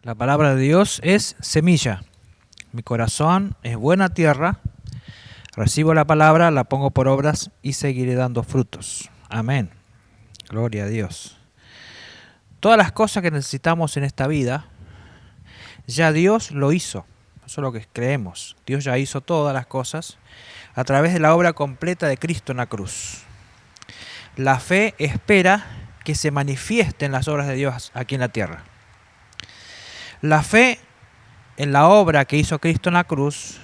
La palabra de Dios es semilla. Mi corazón es buena tierra. Recibo la palabra, la pongo por obras y seguiré dando frutos. Amén. Gloria a Dios. Todas las cosas que necesitamos en esta vida, ya Dios lo hizo. Eso es lo que creemos. Dios ya hizo todas las cosas a través de la obra completa de Cristo en la cruz. La fe espera que se manifiesten las obras de Dios aquí en la tierra. La fe en la obra que hizo Cristo en la cruz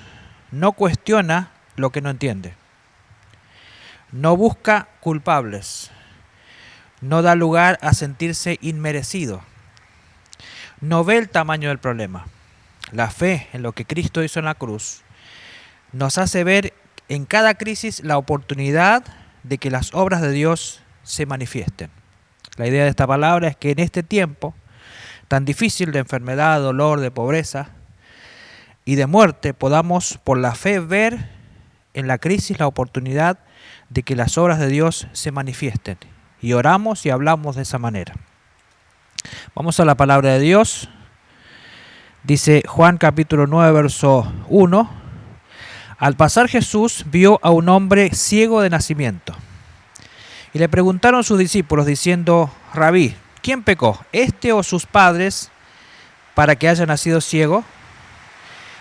no cuestiona lo que no entiende. No busca culpables. No da lugar a sentirse inmerecido. No ve el tamaño del problema. La fe en lo que Cristo hizo en la cruz nos hace ver en cada crisis la oportunidad de que las obras de Dios se manifiesten. La idea de esta palabra es que en este tiempo tan difícil de enfermedad, dolor, de pobreza y de muerte, podamos por la fe ver en la crisis la oportunidad de que las obras de Dios se manifiesten. Y oramos y hablamos de esa manera. Vamos a la palabra de Dios. Dice Juan capítulo 9, verso 1. Al pasar Jesús vio a un hombre ciego de nacimiento. Y le preguntaron sus discípulos diciendo: Rabí, ¿quién pecó, este o sus padres, para que haya nacido ciego?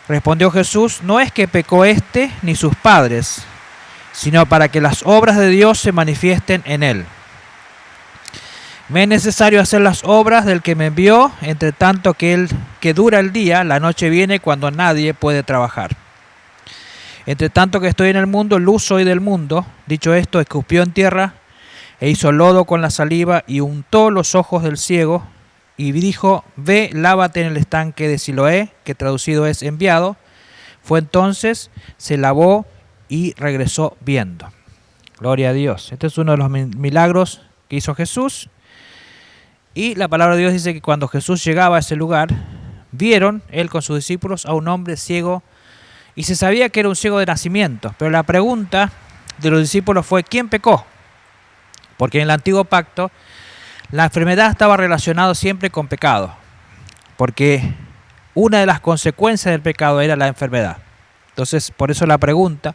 Respondió Jesús: no es que pecó este ni sus padres, sino para que las obras de Dios se manifiesten en él. Me es necesario hacer las obras del que me envió, entre tanto que dura el día, la noche viene cuando nadie puede trabajar. Entre tanto que estoy en el mundo, luz soy del mundo. Dicho esto, escupió en tierra e hizo lodo con la saliva y untó los ojos del ciego y dijo: ve, lávate en el estanque de Siloé, que traducido es enviado. Fue entonces, se lavó y regresó viendo. Gloria a Dios. Este es uno de los milagros que hizo Jesús. Y la palabra de Dios dice que cuando Jesús llegaba a ese lugar, vieron, él con sus discípulos, a un hombre ciego, y se sabía que era un ciego de nacimiento. Pero la pregunta de los discípulos fue: ¿quién pecó? Porque en el antiguo pacto la enfermedad estaba relacionada siempre con pecado, porque una de las consecuencias del pecado era la enfermedad. Entonces, por eso la pregunta,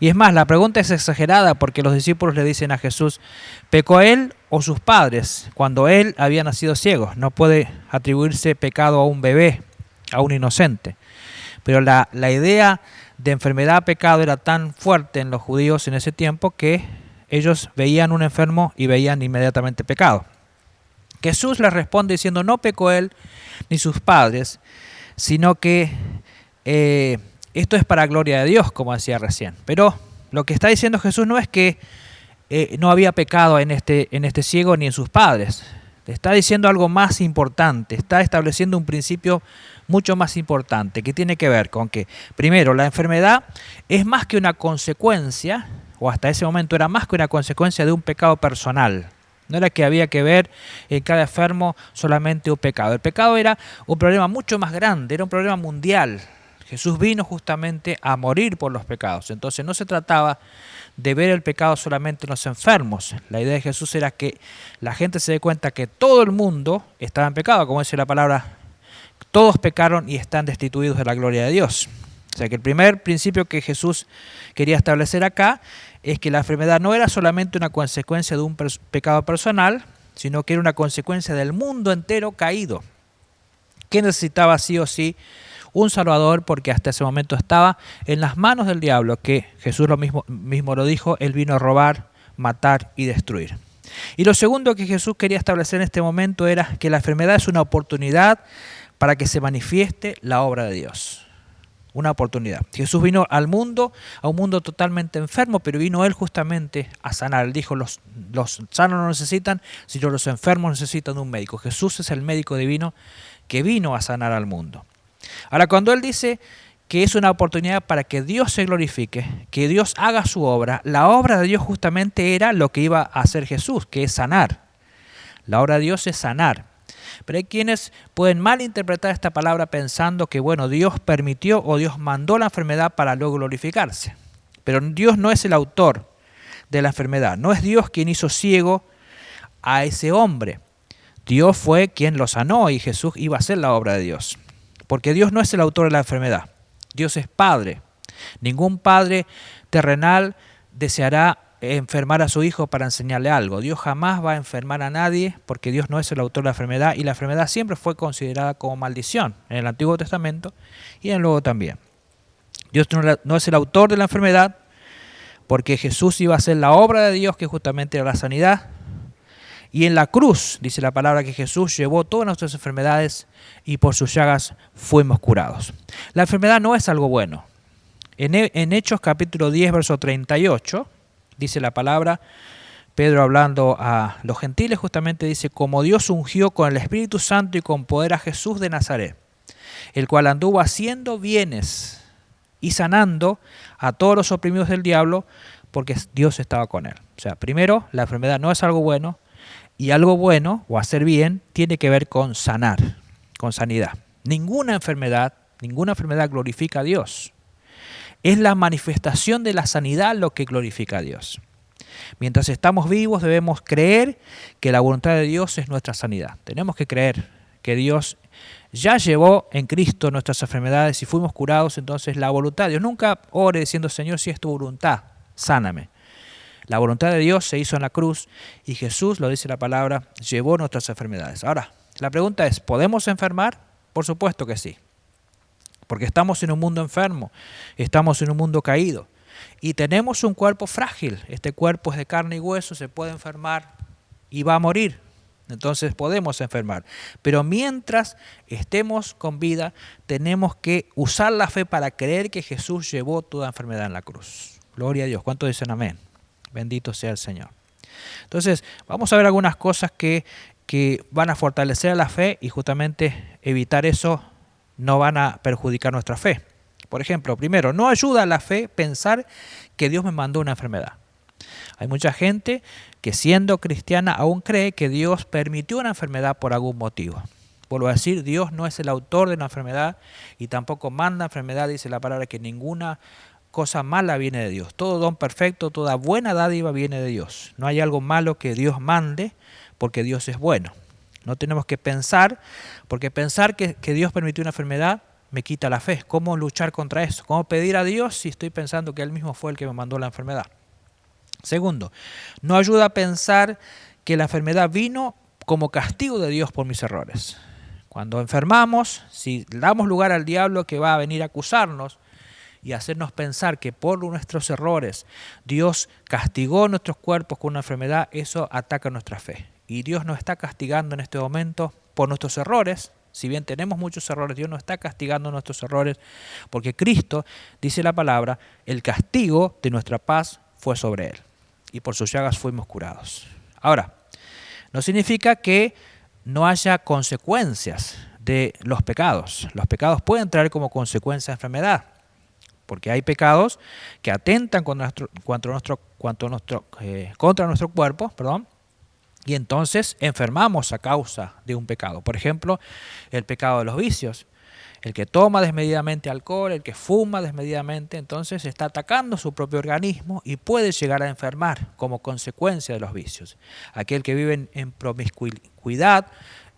y es más, la pregunta es exagerada porque los discípulos le dicen a Jesús: ¿pecó él o sus padres cuando él había nacido ciego? No puede atribuirse pecado a un bebé, a un inocente. Pero la idea de enfermedad, pecado era tan fuerte en los judíos en ese tiempo que ellos veían un enfermo y veían inmediatamente pecado. Jesús les responde diciendo: no pecó él ni sus padres, sino que esto es para gloria de Dios, como decía recién. Pero lo que está diciendo Jesús no es que no había pecado en este ciego ni en sus padres. Está diciendo algo más importante, está estableciendo un principio mucho más importante, que tiene que ver con que, primero, la enfermedad es más que una consecuencia, o hasta ese momento era más que una consecuencia de un pecado personal. No era que había que ver en cada enfermo solamente un pecado. El pecado era un problema mucho más grande, era un problema mundial. Jesús vino justamente a morir por los pecados. Entonces no se trataba de ver el pecado solamente en los enfermos. La idea de Jesús era que la gente se dé cuenta que todo el mundo estaba en pecado, como dice la palabra: todos pecaron y están destituidos de la gloria de Dios. O sea que el primer principio que Jesús quería establecer acá es que la enfermedad no era solamente una consecuencia de un pecado personal, sino que era una consecuencia del mundo entero caído, que necesitaba sí o sí un Salvador, porque hasta ese momento estaba en las manos del diablo, que Jesús mismo lo dijo: él vino a robar, matar y destruir. Y lo segundo que Jesús quería establecer en este momento era que la enfermedad es una oportunidad para que se manifieste la obra de Dios. Una oportunidad. Jesús vino al mundo, a un mundo totalmente enfermo, pero vino él justamente a sanar. Él dijo: los sanos no necesitan, sino los enfermos necesitan de un médico. Jesús es el médico divino que vino a sanar al mundo. Ahora, cuando él dice que es una oportunidad para que Dios se glorifique, que Dios haga su obra, la obra de Dios justamente era lo que iba a hacer Jesús, que es sanar. La obra de Dios es sanar. Pero hay quienes pueden malinterpretar esta palabra pensando que, bueno, Dios permitió o Dios mandó la enfermedad para luego glorificarse. Pero Dios no es el autor de la enfermedad. No es Dios quien hizo ciego a ese hombre. Dios fue quien lo sanó y Jesús iba a hacer la obra de Dios. Porque Dios no es el autor de la enfermedad. Dios es Padre. Ningún padre terrenal deseará enfermar a su hijo para enseñarle algo. Dios jamás va a enfermar a nadie porque Dios no es el autor de la enfermedad y la enfermedad siempre fue considerada como maldición en el Antiguo Testamento y en el Nuevo también. Dios no es el autor de la enfermedad porque Jesús iba a hacer la obra de Dios que justamente era la sanidad. Y en la cruz, dice la palabra, que Jesús llevó todas nuestras enfermedades y por sus llagas fuimos curados. La enfermedad no es algo bueno. En Hechos capítulo 10, verso 38, dice la palabra, Pedro hablando a los gentiles justamente dice, como Dios ungió con el Espíritu Santo y con poder a Jesús de Nazaret, el cual anduvo haciendo bienes y sanando a todos los oprimidos del diablo, porque Dios estaba con él. O sea, primero, la enfermedad no es algo bueno, y algo bueno, o hacer bien, tiene que ver con sanar, con sanidad. Ninguna enfermedad glorifica a Dios. Es la manifestación de la sanidad lo que glorifica a Dios. Mientras estamos vivos debemos creer que la voluntad de Dios es nuestra sanidad. Tenemos que creer que Dios ya llevó en Cristo nuestras enfermedades y fuimos curados, entonces la voluntad de Dios. Nunca ore diciendo, Señor, si es tu voluntad, sáname. La voluntad de Dios se hizo en la cruz y Jesús, lo dice la palabra, llevó nuestras enfermedades. Ahora, la pregunta es, ¿podemos enfermar? Por supuesto que sí. Porque estamos en un mundo enfermo, estamos en un mundo caído y tenemos un cuerpo frágil. Este cuerpo es de carne y hueso, se puede enfermar y va a morir. Entonces podemos enfermar. Pero mientras estemos con vida, tenemos que usar la fe para creer que Jesús llevó toda enfermedad en la cruz. Gloria a Dios. ¿Cuántos dicen amén? Bendito sea el Señor. Entonces, vamos a ver algunas cosas que van a fortalecer la fe y justamente evitar eso no van a perjudicar nuestra fe. Por ejemplo, primero, no ayuda a la fe pensar que Dios me mandó una enfermedad. Hay mucha gente que siendo cristiana aún cree que Dios permitió una enfermedad por algún motivo. Vuelvo a decir, Dios no es el autor de la enfermedad y tampoco manda enfermedad, dice la palabra que ninguna cosa mala viene de Dios. Todo don perfecto, toda buena dádiva viene de Dios. No hay algo malo que Dios mande porque Dios es bueno. No tenemos que pensar, porque pensar que Dios permitió una enfermedad me quita la fe. ¿Cómo luchar contra eso? ¿Cómo pedir a Dios si estoy pensando que Él mismo fue el que me mandó la enfermedad? Segundo, no ayuda a pensar que la enfermedad vino como castigo de Dios por mis errores. Cuando enfermamos, si damos lugar al diablo que va a venir a acusarnos, y hacernos pensar que por nuestros errores Dios castigó nuestros cuerpos con una enfermedad, eso ataca nuestra fe. Y Dios nos está castigando en este momento por nuestros errores. Si bien tenemos muchos errores, Dios nos está castigando nuestros errores porque Cristo, dice la palabra, el castigo de nuestra paz fue sobre Él y por sus llagas fuimos curados. Ahora, no significa que no haya consecuencias de los pecados. Los pecados pueden traer como consecuencia enfermedad. Porque hay pecados que atentan contra nuestro cuerpo, y entonces enfermamos a causa de un pecado. Por ejemplo, el pecado de los vicios. El que toma desmedidamente alcohol, el que fuma desmedidamente, entonces está atacando su propio organismo y puede llegar a enfermar como consecuencia de los vicios. Aquel que vive en promiscuidad,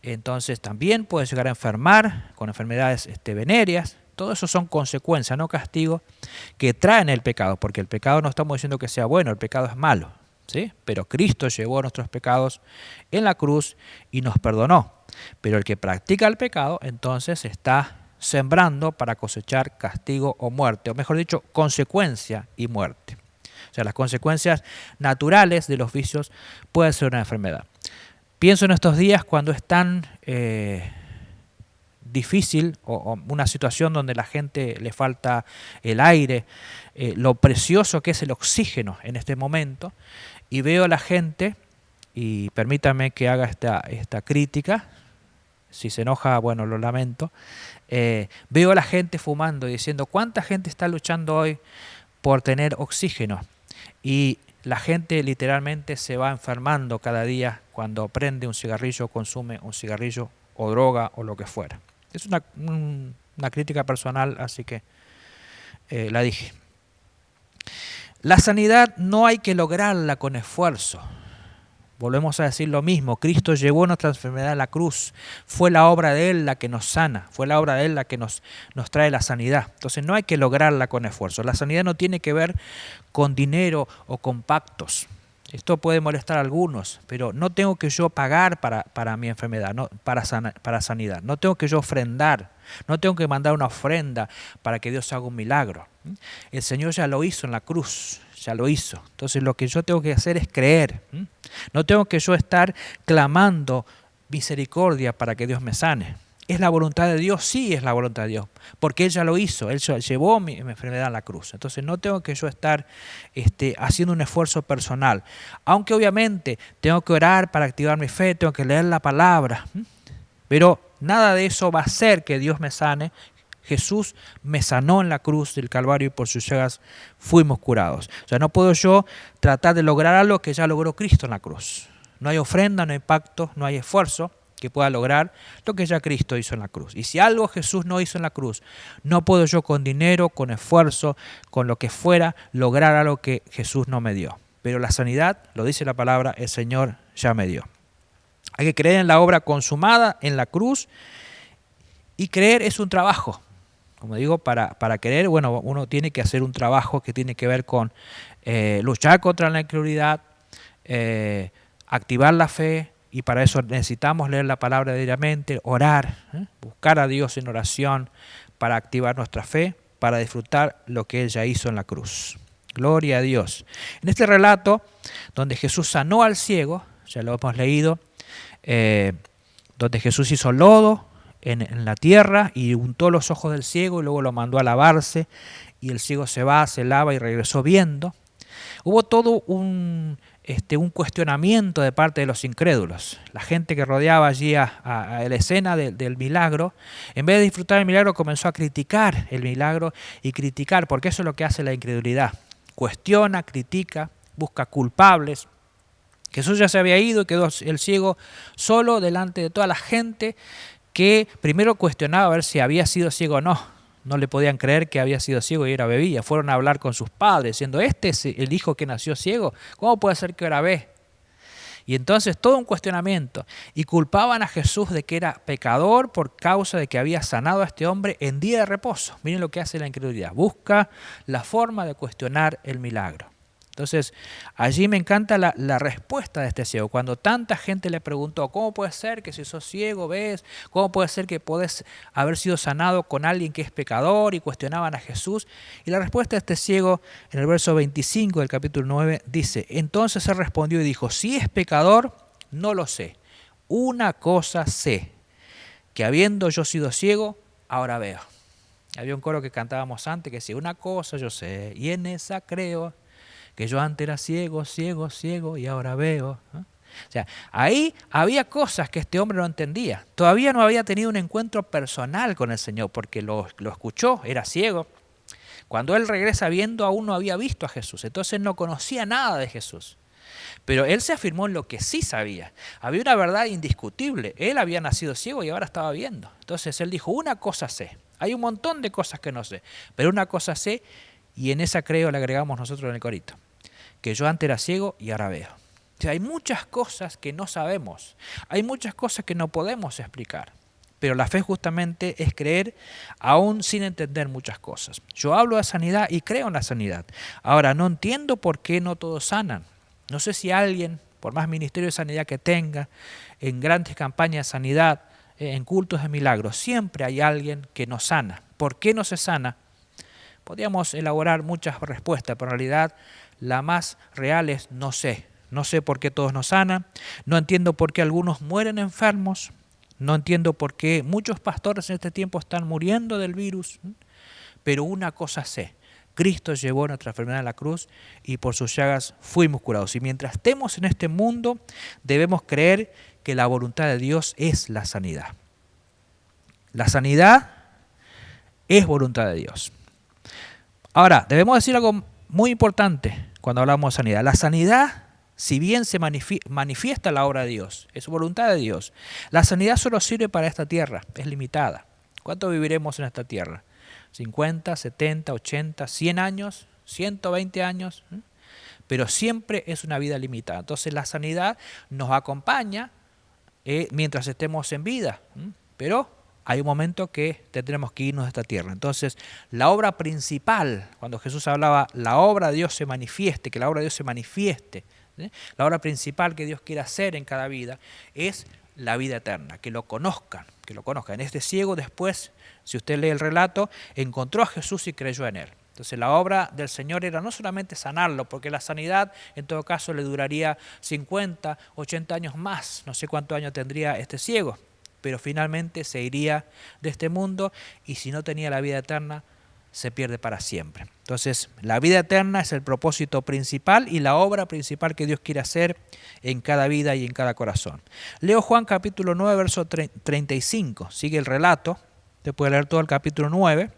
entonces también puede llegar a enfermar con enfermedades venéreas. Todo eso son consecuencias, no castigos, que traen el pecado, porque el pecado no estamos diciendo que sea bueno, el pecado es malo, ¿sí? Pero Cristo llevó nuestros pecados en la cruz y nos perdonó. Pero el que practica el pecado, entonces está sembrando para cosechar castigo o muerte, o mejor dicho, consecuencia y muerte. O sea, las consecuencias naturales de los vicios pueden ser una enfermedad. Pienso en estos días cuando es tan difícil o una situación donde la gente le falta el aire, lo precioso que es el oxígeno en este momento, y veo a la gente, y permítame que haga esta crítica, si se enoja, bueno, lo lamento, veo a la gente fumando y diciendo, ¿cuánta gente está luchando hoy por tener oxígeno? Y la gente literalmente se va enfermando cada día cuando prende un cigarrillo, consume un cigarrillo o droga o lo que fuera. Es una crítica personal, así que la dije. La sanidad no hay que lograrla con esfuerzo. Volvemos a decir lo mismo, Cristo llevó nuestra enfermedad a la cruz, fue la obra de Él la que nos sana, fue la obra de Él la que nos trae la sanidad. Entonces no hay que lograrla con esfuerzo, la sanidad no tiene que ver con dinero o con pactos. Esto puede molestar a algunos, pero no tengo que yo pagar para mi enfermedad, no, para sanidad, no tengo que yo ofrendar, no tengo que mandar una ofrenda para que Dios haga un milagro. El Señor ya lo hizo en la cruz, ya lo hizo. Entonces lo que yo tengo que hacer es creer. No tengo que yo estar clamando misericordia para que Dios me sane. ¿Es la voluntad de Dios? Sí, es la voluntad de Dios, porque Él ya lo hizo, Él llevó mi enfermedad a la cruz. Entonces no tengo que yo estar haciendo un esfuerzo personal, aunque obviamente tengo que orar para activar mi fe, tengo que leer la palabra, pero nada de eso va a hacer que Dios me sane. Jesús me sanó en la cruz del Calvario y por sus llagas fuimos curados. O sea, no puedo yo tratar de lograr algo que ya logró Cristo en la cruz. No hay ofrenda, no hay pacto, no hay esfuerzo que pueda lograr lo que ya Cristo hizo en la cruz. Y si algo Jesús no hizo en la cruz, no puedo yo con dinero, con esfuerzo, con lo que fuera, lograr algo que Jesús no me dio. Pero la sanidad, lo dice la palabra, el Señor ya me dio. Hay que creer en la obra consumada en la cruz, y creer es un trabajo. Como digo, para creer, bueno, uno tiene que hacer un trabajo que tiene que ver con luchar contra la incredulidad, activar la fe, y para eso necesitamos leer la palabra diariamente, orar, buscar a Dios en oración para activar nuestra fe, para disfrutar lo que Él ya hizo en la cruz. Gloria a Dios. En este relato, donde Jesús sanó al ciego, ya lo hemos leído, donde Jesús hizo lodo en la tierra y untó los ojos del ciego y luego lo mandó a lavarse, y el ciego se va, se lava y regresó viendo. Hubo todo un cuestionamiento de parte de los incrédulos. La gente que rodeaba allí a la escena del milagro, en vez de disfrutar el milagro, comenzó a criticar el milagro y criticar, porque eso es lo que hace la incredulidad. Cuestiona, critica, busca culpables. Jesús ya se había ido y quedó el ciego solo delante de toda la gente, que primero cuestionaba a ver si había sido ciego o no. No le podían creer que había sido ciego y ahora bebía. Fueron a hablar con sus padres diciendo, ¿este es el hijo que nació ciego? ¿Cómo puede ser que ahora ve? Y entonces todo un cuestionamiento. Y culpaban a Jesús de que era pecador por causa de que había sanado a este hombre en día de reposo. Miren lo que hace la incredulidad. Busca la forma de cuestionar el milagro. Entonces, allí me encanta la respuesta de este ciego. Cuando tanta gente le preguntó, ¿cómo puede ser que si sos ciego ves? ¿Cómo puede ser que podés haber sido sanado con alguien que es pecador? Y cuestionaban a Jesús. Y la respuesta de este ciego, en el verso 25 del capítulo 9, dice, entonces él respondió y dijo, si es pecador, no lo sé. Una cosa sé, que habiendo yo sido ciego, ahora veo. Había un coro que cantábamos antes que decía, una cosa yo sé, y en esa creo, que yo antes era ciego, ciego, ciego y ahora veo. O sea, ahí había cosas que este hombre no entendía. Todavía no había tenido un encuentro personal con el Señor porque lo escuchó, era ciego. Cuando él regresa viendo, aún no había visto a Jesús. Entonces no conocía nada de Jesús. Pero él se afirmó en lo que sí sabía. Había una verdad indiscutible. Él había nacido ciego y ahora estaba viendo. Entonces él dijo, una cosa sé. Hay un montón de cosas que no sé, pero una cosa sé, y en esa creo le agregamos nosotros en el corito, que yo antes era ciego y ahora veo. O sea, hay muchas cosas que no sabemos, hay muchas cosas que no podemos explicar, pero la fe justamente es creer aún sin entender muchas cosas. Yo hablo de sanidad y creo en la sanidad. Ahora, no entiendo por qué no todos sanan. No sé si alguien, por más ministerio de sanidad que tenga, en grandes campañas de sanidad, en cultos de milagros, siempre hay alguien que no sana. ¿Por qué no se sana? Podríamos elaborar muchas respuestas, pero en realidad la más real es no sé. No sé por qué todos no sanan, no entiendo por qué algunos mueren enfermos, no entiendo por qué muchos pastores en este tiempo están muriendo del virus, pero una cosa sé, Cristo llevó nuestra enfermedad a la cruz y por sus llagas fuimos curados. Y mientras estemos en este mundo, debemos creer que la voluntad de Dios es la sanidad. La sanidad es voluntad de Dios. Ahora, debemos decir algo muy importante cuando hablamos de sanidad. La sanidad, si bien se manifiesta la obra de Dios, es voluntad de Dios, la sanidad solo sirve para esta tierra, es limitada. ¿Cuánto viviremos en esta tierra? ¿50, 70, 80, 100 años? ¿120 años? pero siempre es una vida limitada. Entonces la sanidad nos acompaña mientras estemos en vida, pero hay un momento que tendremos que irnos de esta tierra. Entonces la obra principal, cuando Jesús hablaba, la obra de Dios se manifieste, que la obra de Dios se manifieste, la obra principal que Dios quiere hacer en cada vida es la vida eterna, que lo conozcan, que lo conozcan. Este ciego después, si usted lee el relato, encontró a Jesús y creyó en él. Entonces la obra del Señor era no solamente sanarlo, porque la sanidad en todo caso le duraría 50, 80 años más, no sé cuántos años tendría este ciego, pero finalmente se iría de este mundo y si no tenía la vida eterna, se pierde para siempre. Entonces la vida eterna es el propósito principal y la obra principal que Dios quiere hacer en cada vida y en cada corazón. Leo Juan capítulo 9, verso 35, sigue el relato, usted puede leer todo el capítulo 9.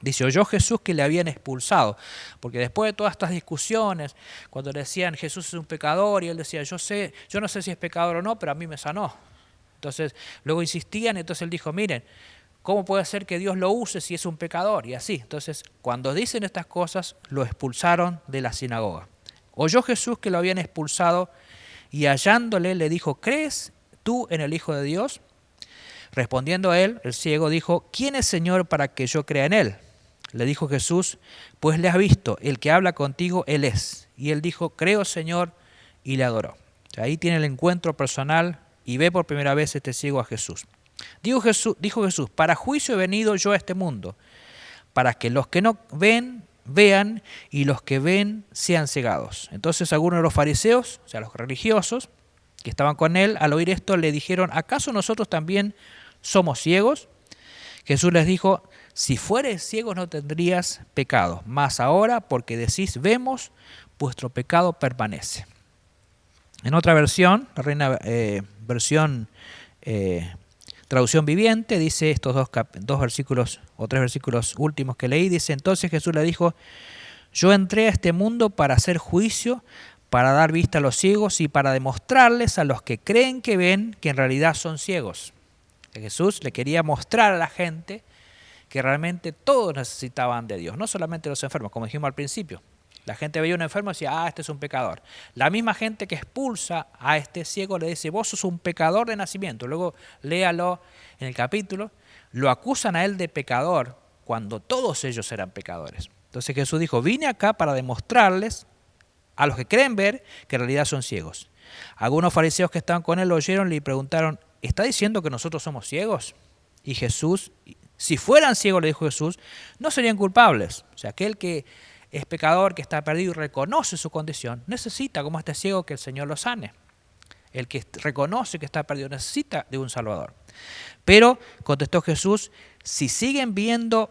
Dice, oyó Jesús que le habían expulsado, porque después de todas estas discusiones, cuando le decían Jesús es un pecador, y él decía, yo no sé si es pecador o no, pero a mí me sanó. Entonces, luego insistían, entonces él dijo, miren, ¿cómo puede ser que Dios lo use si es un pecador? Y así, entonces, cuando dicen estas cosas, lo expulsaron de la sinagoga. Oyó Jesús que lo habían expulsado, y hallándole le dijo, ¿crees tú en el Hijo de Dios? Respondiendo a él, el ciego dijo, ¿quién es Señor para que yo crea en él? Le dijo Jesús, pues le has visto, el que habla contigo, él es. Y él dijo, creo Señor, y le adoró. O sea, ahí tiene el encuentro personal y ve por primera vez este ciego a Jesús. Dijo Jesús, para juicio he venido yo a este mundo, para que los que no ven, vean, y los que ven sean cegados. Entonces algunos de los fariseos, o sea, los religiosos, que estaban con él, al oír esto le dijeron, ¿acaso nosotros también somos ciegos? Jesús les dijo, si fueres ciegos no tendrías pecado, mas ahora porque decís vemos, vuestro pecado permanece. En otra versión, la Reina versión traducción viviente, dice estos dos versículos o 3 versículos últimos que leí, dice, entonces Jesús le dijo, yo entré a este mundo para hacer juicio, para dar vista a los ciegos y para demostrarles a los que creen que ven que en realidad son ciegos. Jesús le quería mostrar a la gente que realmente todos necesitaban de Dios, no solamente los enfermos, como dijimos al principio. La gente veía a un enfermo y decía, este es un pecador. La misma gente que expulsa a este ciego le dice, vos sos un pecador de nacimiento. Luego léalo en el capítulo, lo acusan a él de pecador cuando todos ellos eran pecadores. Entonces Jesús dijo, vine acá para demostrarles a los que creen ver que en realidad son ciegos. Algunos fariseos que estaban con él lo oyeron y le preguntaron, ¿está diciendo que nosotros somos ciegos? Y Jesús, si fueran ciegos, le dijo Jesús, no serían culpables. O sea, aquel que es pecador, que está perdido y reconoce su condición, necesita, como este ciego, que el Señor lo sane. El que reconoce que está perdido necesita de un Salvador. Pero, contestó Jesús, se siguen viendo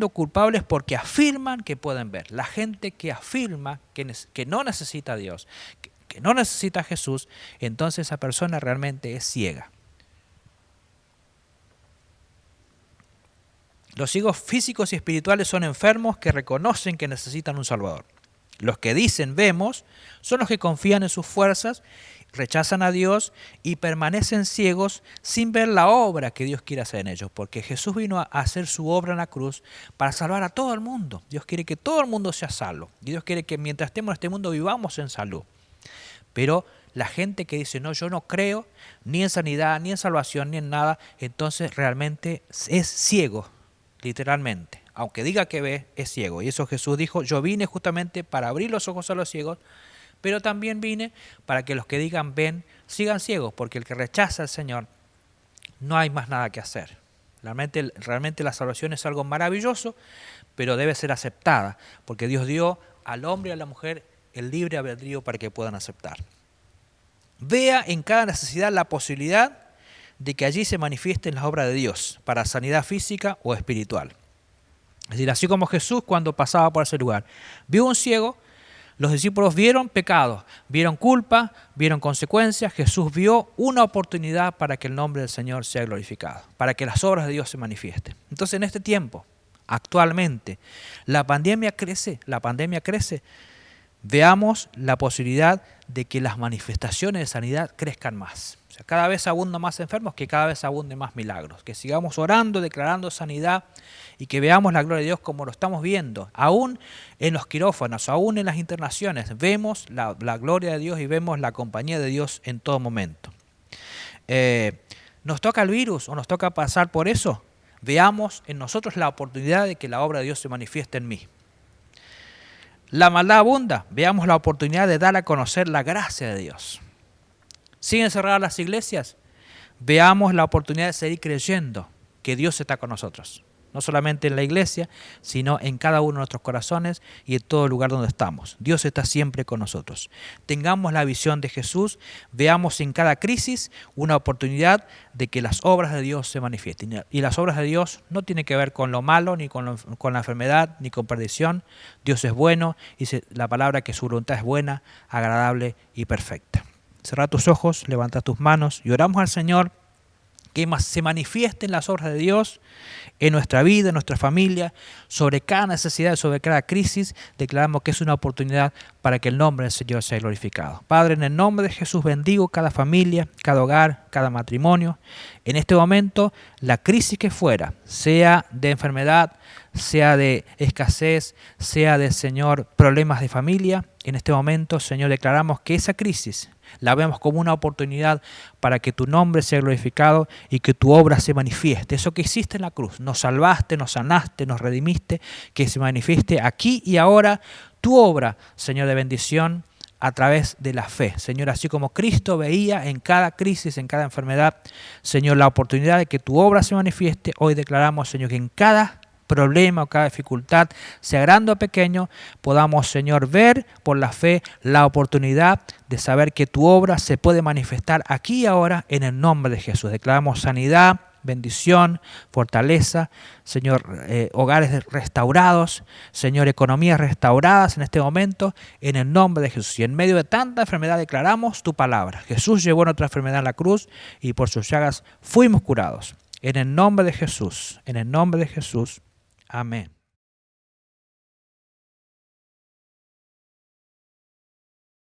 culpables porque afirman que pueden ver. La gente que afirma que no necesita a Dios, que no necesita a Jesús, entonces esa persona realmente es ciega. Los ciegos físicos y espirituales son enfermos que reconocen que necesitan un Salvador. Los que dicen vemos son los que confían en sus fuerzas, rechazan a Dios y permanecen ciegos sin ver la obra que Dios quiere hacer en ellos, porque Jesús vino a hacer su obra en la cruz para salvar a todo el mundo. Dios quiere que todo el mundo sea salvo y Dios quiere que mientras estemos en este mundo vivamos en salud. Pero la gente que dice, no, yo no creo ni en sanidad, ni en salvación, ni en nada, entonces realmente es ciego, literalmente. Aunque diga que ve, es ciego. Y eso Jesús dijo, yo vine justamente para abrir los ojos a los ciegos, pero también vine para que los que digan ven, sigan ciegos, porque el que rechaza al Señor, no hay más nada que hacer. Realmente la salvación es algo maravilloso, pero debe ser aceptada, porque Dios dio al hombre y a la mujer el libre albedrío para que puedan aceptar. Vea en cada necesidad la posibilidad de que allí se manifiesten las obras de Dios para sanidad física o espiritual. Es decir, así como Jesús cuando pasaba por ese lugar vio un ciego, los discípulos vieron pecado, vieron culpa, vieron consecuencias. Jesús vio una oportunidad para que el nombre del Señor sea glorificado, para que las obras de Dios se manifiesten. Entonces en este tiempo, actualmente, la pandemia crece, veamos la posibilidad de que las manifestaciones de sanidad crezcan más. O sea, cada vez abundan más enfermos, que cada vez abunden más milagros. Que sigamos orando, declarando sanidad y que veamos la gloria de Dios como lo estamos viendo. Aún en los quirófanos, aún en las internaciones, vemos la gloria de Dios y vemos la compañía de Dios en todo momento. ¿Nos toca el virus o nos toca pasar por eso? Veamos en nosotros la oportunidad de que la obra de Dios se manifieste en mí. La maldad abunda, veamos la oportunidad de dar a conocer la gracia de Dios. ¿Siguen cerradas las iglesias? Veamos la oportunidad de seguir creyendo que Dios está con nosotros. No solamente en la iglesia, sino en cada uno de nuestros corazones y en todo lugar donde estamos. Dios está siempre con nosotros. Tengamos la visión de Jesús, veamos en cada crisis una oportunidad de que las obras de Dios se manifiesten. Y las obras de Dios no tienen que ver con lo malo, ni con la enfermedad, ni con perdición. Dios es bueno y la palabra que su voluntad es buena, agradable y perfecta. Cerra tus ojos, levanta tus manos y oramos al Señor que se manifiesten las obras de Dios en nuestra vida, en nuestra familia, sobre cada necesidad, sobre cada crisis. Declaramos que es una oportunidad para que el nombre del Señor sea glorificado. Padre, en el nombre de Jesús bendigo cada familia, cada hogar, cada matrimonio. En este momento, la crisis que fuera, sea de enfermedad, sea de escasez, sea de, Señor, problemas de familia, en este momento, Señor, declaramos que esa crisis la vemos como una oportunidad para que tu nombre sea glorificado y que tu obra se manifieste. Eso que hiciste en la cruz, nos salvaste, nos sanaste, nos redimiste, que se manifieste aquí y ahora tu obra, Señor, de bendición a través de la fe. Señor, así como Cristo veía en cada crisis, en cada enfermedad, Señor, la oportunidad de que tu obra se manifieste, hoy declaramos, Señor, que en cada problema o cada dificultad, sea grande o pequeño, podamos, Señor, ver por la fe la oportunidad de saber que tu obra se puede manifestar aquí y ahora en el nombre de Jesús. Declaramos sanidad, bendición, fortaleza, Señor, hogares restaurados, Señor, economías restauradas en este momento, en el nombre de Jesús. Y en medio de tanta enfermedad declaramos tu palabra. Jesús llevó nuestra enfermedad en la cruz y por sus llagas fuimos curados. En el nombre de Jesús, en el nombre de Jesús. Amén.